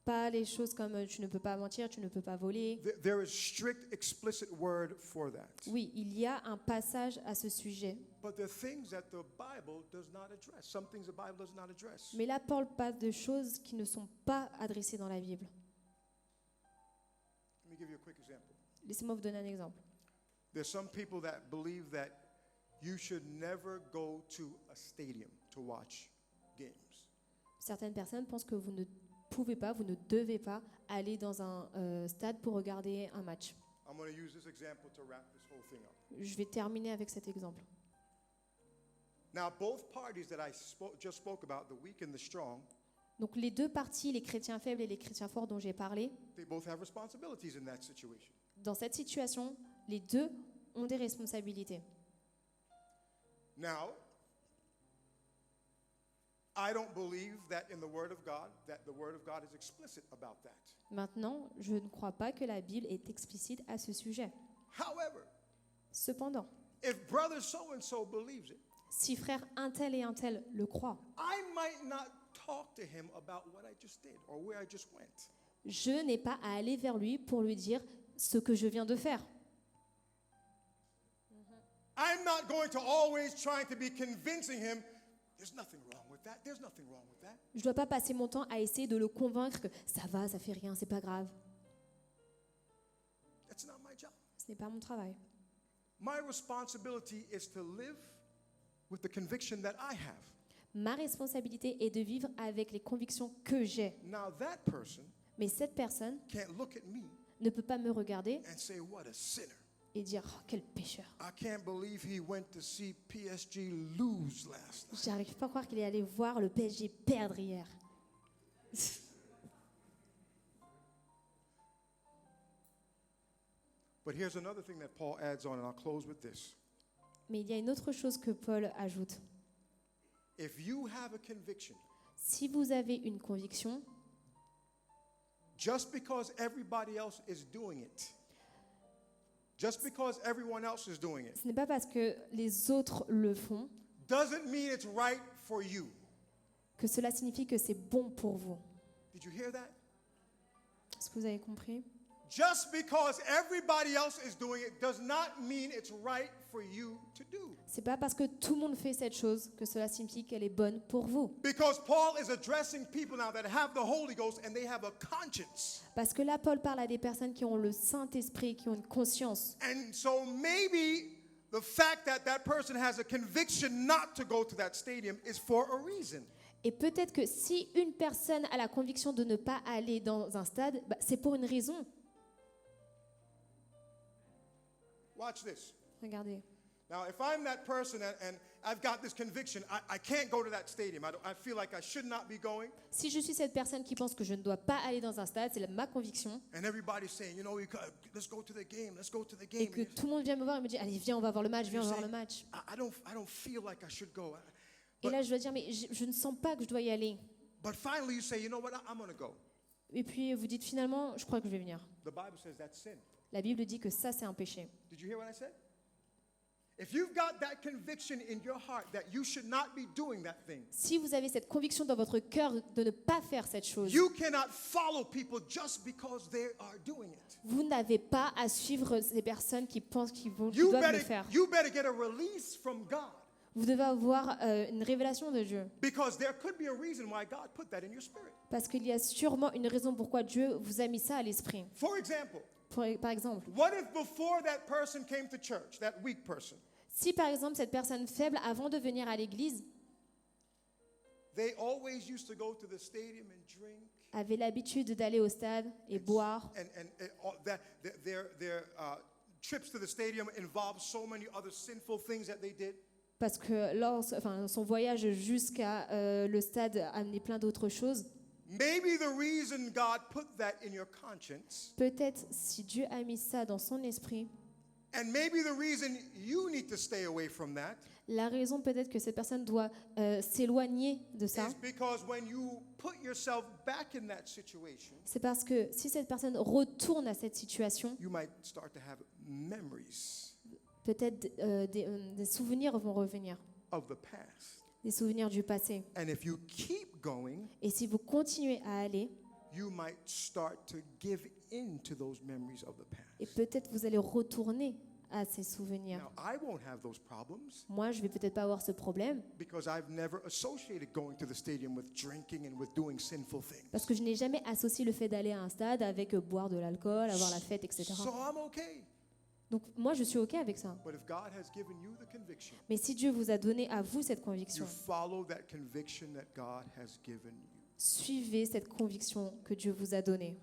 Pas les choses comme tu ne peux pas mentir, tu ne peux pas voler. There is strict, explicit word for that. Oui, il y a un passage à ce sujet. But there are things that the Bible does not address. Some things the Bible does not address. Mais là, Paul parle de choses qui ne sont pas adressées dans la Bible. Let me give you a quick example. Laissez-moi vous donner un exemple. There's some people that believe that you should never go to a stadium to watch games. Certaines personnes pensent que vous ne pouvez pas, vous ne devez pas aller dans un stade pour regarder un match. I'm going to use this example to wrap this whole thing up. Je vais terminer avec cet exemple. Now, both parties that I just spoke about, the weak and the strong, Donc les deux parties, les chrétiens faibles et les chrétiens forts dont j'ai parlé, they both have responsibilities in that situation. dans cette situation, les deux ont des responsabilités. Now, I don't believe that in the Word of God, that the Word of God is explicit about that. Maintenant, je ne crois pas que la Bible est explicite à ce sujet. However, Cependant, if brother so-and-so believes it, si frère un tel et un tel le croient, I might not talk to him about what I just did or where I just went. je n'ai pas à aller vers lui pour lui dire ce que je viens de faire. I'm not going to always try to be convincing him, there's nothing wrong with that, there's nothing wrong with that. Je ne dois pas passer mon temps à essayer de le convaincre que ça va, ça fait rien, c'est pas grave. That's not my job. Ce n'est pas mon travail. My responsibility is to live with the conviction that I have. Ma responsabilité est de vivre avec les convictions que j'ai. Now that person Mais cette personne can't look at me ne peut pas me regarder and say, what a sinner. et dire oh, quel pécheur. I can't believe he went to see PSG lose last night. J'arrive pas à croire qu'il est allé voir le PSG perdre hier. But here's another thing that Paul adds on, and I'll close with this. Mais il y a une autre chose que Paul ajoute. If you have a conviction, Si vous avez une conviction, just because everybody else is doing it, just because everyone else is doing it, ce n'est pas parce que les autres le font doesn't mean it's right for you. que cela signifie que c'est bon pour vous. Did you hear that? Est-ce que vous avez compris? Just because everybody else is doing it does not mean it's right for you to do. C'est pas parce que tout le monde fait cette chose que cela signifie qu'elle est bonne pour vous. Because Paul is addressing people now that have the Holy Ghost and they have a conscience. Parce que là, Paul parle à des personnes qui ont le Saint-Esprit, qui ont une conscience. And so maybe the fact that that person has a conviction not to go to that stadium is for a reason. Et peut-être que si une personne a la conviction de ne pas aller dans un stade, c'est pour une raison. Watch this. Regardez. Now, if I'm that person and I've got this conviction, I can't go to that stadium. I feel like I should not be going. Si je suis cette personne qui pense que je ne dois pas aller dans un stade, c'est ma conviction, And everybody's saying, you know, let's go to the game. Let's go to the et game. que tout le monde vient me voir et me dit, allez, viens, on va voir le match, viens, on va voir le match. I don't feel like I should go. Et là, je dois dire, mais je ne sens pas que je dois y aller. But finally, you say, you know what? I'm going to go. Et puis vous dites, finalement, je crois que je vais venir. The Bible says that's sin. La Bible dit que ça, c'est un péché. Did you hear what I said? If you've got that conviction in your heart that you should not be doing that thing, Si vous avez cette conviction dans votre cœur de ne pas faire cette chose, you cannot follow people just because they are doing it. vous n'avez pas à suivre ces personnes qui pensent qu'ils You doivent le faire. better get a release from God, Vous devez avoir une révélation de Dieu. because there could be a reason why God put that in your spirit. Parce qu'il y a sûrement une raison pourquoi Dieu vous a mis ça à l'esprit. For example, Par exemple, what if before that person came to church, that weak person, si par exemple cette personne faible, avant de venir à l'église, they always used to go to the stadium and drink, avait l'habitude d'aller au stade et boire, and all that their trips to the stadium involved so many other sinful things that they did? parce que son voyage jusqu'à le stade amenait plein d'autres choses. Maybe the reason God put that in your conscience, Peut-être si Dieu a mis ça dans son esprit, and maybe the reason you need to stay away from that, la raison peut-être que cette personne doit s'éloigner de ça, is because when you put yourself back in that situation, c'est parce que si cette personne retourne à cette situation, you might start to have memories peut-être des souvenirs vont revenir, of the past. des souvenirs du passé. And if you keep going, Et si vous continuez à aller, you might start to give in to those memories of the et past. peut-être vous allez retourner à ces souvenirs. Now, I won't have those problems Moi, je vais peut-être pas avoir ce problème because I've never associated going to the stadium with drinking and with doing sinful things. parce que je n'ai jamais associé le fait d'aller à un stade avec boire de l'alcool, avoir la fête, etc. So I'm okay. Donc moi, je suis OK avec ça. But if God has given you the conviction, Mais si Dieu vous a donné à vous cette you conviction, follow that conviction that God has given you. suivez cette conviction que Dieu vous a donnée.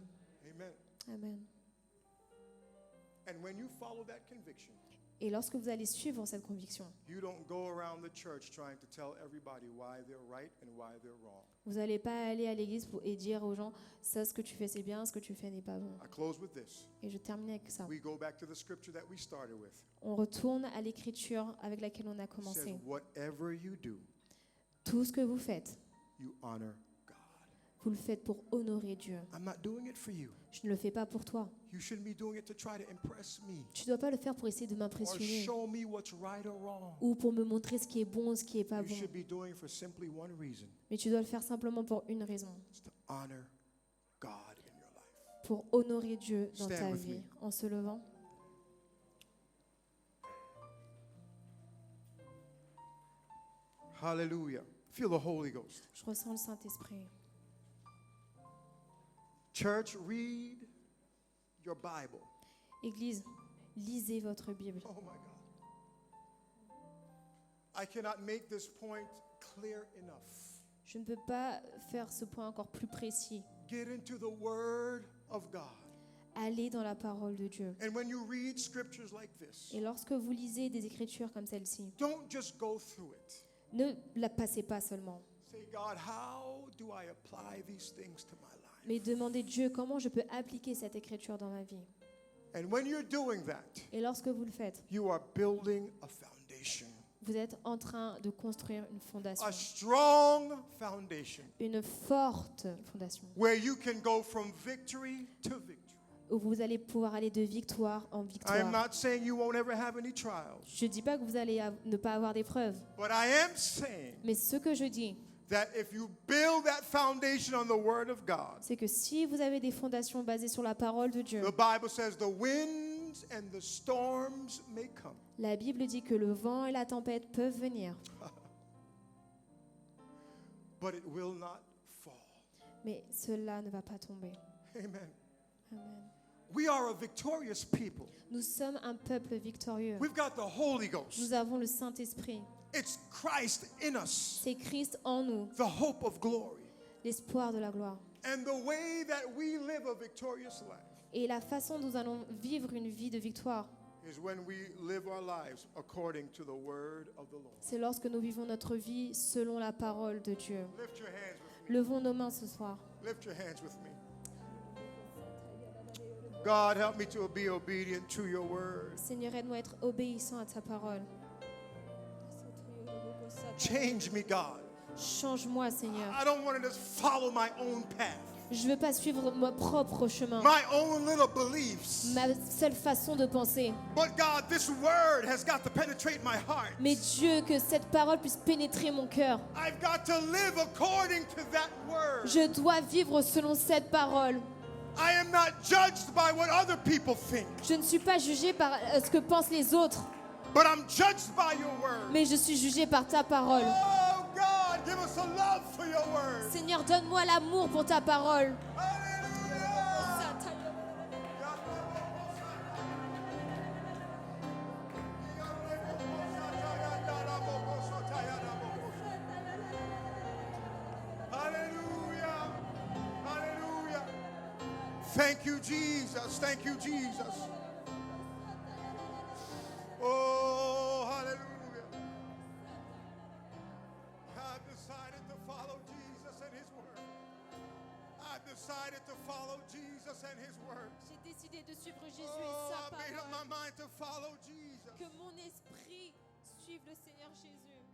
Amen. Amen. And when you follow that conviction, Et lorsque vous allez suivre cette conviction, you don't go around the church trying to tell everybody why they're right and why they're wrong. vous n'allez pas aller à l'église et dire aux gens, ça, ce que tu fais, c'est bien, ce que tu fais n'est pas bon. I close with this. Et je termine avec ça. We go back to the scripture that we started with. On retourne à l'écriture avec laquelle on a It says, commencé. whatever you do, Tout ce que vous faites, you honor God. Vous le faites pour honorer Dieu. I'm not doing it for you. Je ne le fais pas pour toi. You shouldn't be doing it to try to impress me Tu ne dois pas le faire pour essayer de or m'impressionner show me what's right or wrong. ou pour me montrer ce qui est bon ou ce qui n'est pas You bon. should be doing it for simply one reason. Mais tu dois le faire simplement pour une raison, It's to honor God in your life. pour honorer Dieu dans Stand ta with vie. me. En se levant. Hallelujah. Feel the Holy Ghost. Je ressens le Saint-Esprit. Church, read your Bible. Église, lisez votre Bible. Oh my God. I cannot make this point clear enough. Je ne peux pas faire ce point encore plus précis. Get into the Word of God. Allez dans la parole de Dieu. And when you read scriptures like this, Et lorsque vous lisez des écritures comme celle-ci, don't just go through it. ne la passez pas seulement, Say, God, how do I apply these things to my life? mais demandez Dieu comment je peux appliquer cette écriture dans ma vie. And when you're doing that, Et lorsque vous le faites, you are building a foundation, vous êtes en train de construire une fondation, a strong foundation, une forte fondation, where you can go from victory to victory. où vous allez pouvoir aller de victoire en I am victoire. not saying you won't ever have any trials, Je ne dis pas que vous allez ne pas avoir d'épreuves, but I am saying mais ce que je dis, that if you build that foundation on the Word of God, c'est que si vous avez des fondations basées sur la parole de Dieu, the Bible says the winds and the storms may come, la Bible dit que le vent et la tempête peuvent venir, but it will not fall. mais cela ne va pas tomber. Amen. Amen. We are a victorious people. Nous sommes un peuple victorieux. We've got the Holy Ghost. Nous avons le Saint-Esprit. It's Christ in us, C'est Christ en nous, the hope of glory. l'espoir de la gloire. And the way that we live a victorious life Et la façon dont nous allons vivre une vie de victoire, is when we live our lives according to the word of the Lord. c'est lorsque nous vivons notre vie selon la parole de Dieu. Lift your hands with me. Levons nos mains ce soir. Lift your hands with me. God, help me to be obedient to your word. Seigneur, aide-moi à être obéissant à ta parole. Change me, God. Change-moi, Seigneur. I don't want to just follow my own path, Je ne veux pas suivre mon propre chemin, my own little beliefs. ma seule façon de penser. But God, this word has got to penetrate my heart. Mais Dieu, que cette parole puisse pénétrer mon cœur. I've got to live according to that word. Je dois vivre selon cette parole. I am not judged by what other people think, Je ne suis pas jugée par ce que pensent les autres, but I'm judged by your word. mais je suis jugée par ta parole. Oh God, give us a love for your word. Seigneur, donne-moi l'amour pour ta parole. Hallelujah. Hallelujah. Thank you, Jesus. Thank you, Jesus. Oh, hallelujah. I've decided to follow Jesus and his word. I've decided to follow Jesus and his word. J'ai décidé de suivre Jésus Oh, et I sa made up my parole. mind to follow Jesus. Que mon esprit suive le Seigneur Jésus.